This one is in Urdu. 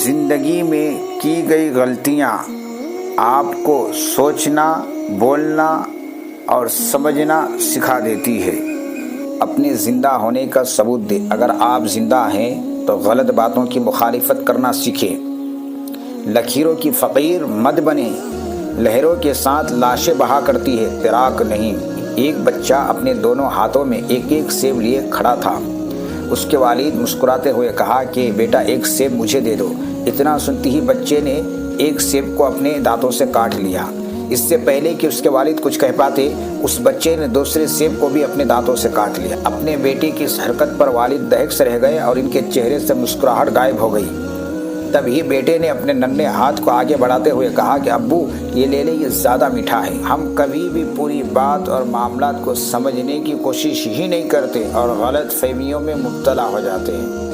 زندگی میں کی گئی غلطیاں آپ کو سوچنا، بولنا اور سمجھنا سکھا دیتی ہے۔ اپنے زندہ ہونے کا ثبوت دے۔ اگر آپ زندہ ہیں تو غلط باتوں کی مخالفت کرنا سیکھیں۔ لکیروں کی فقیر مت بنے، لہروں کے ساتھ لاشیں بہا کرتی ہے، تیراک نہیں۔ ایک بچہ اپنے دونوں ہاتھوں میں ایک ایک سیب لیے کھڑا تھا۔ اس کے والد مسکراتے ہوئے کہا کہ بیٹا ایک سیب مجھے دے دو۔ اتنا سنتے ہی بچے نے ایک سیب کو اپنے دانتوں سے کاٹ لیا۔ اس سے پہلے کہ اس کے والد کچھ کہہ پاتے، اس بچے نے دوسرے سیب کو بھی اپنے دانتوں سے کاٹ لیا۔ اپنے بیٹے کی اس حرکت پر والد دہک سے رہ گئے اور ان کے چہرے سے مسکراہٹ غائب ہو گئی۔ تب ہی بیٹے نے اپنے ننھے ہاتھ کو آگے بڑھاتے ہوئے کہا کہ ابو یہ لے لیں، یہ زیادہ میٹھا ہے۔ ہم کبھی بھی پوری بات اور معاملات کو سمجھنے کی کوشش ہی نہیں کرتے اور غلط فہمیوں میں مبتلا ہو جاتے ہیں۔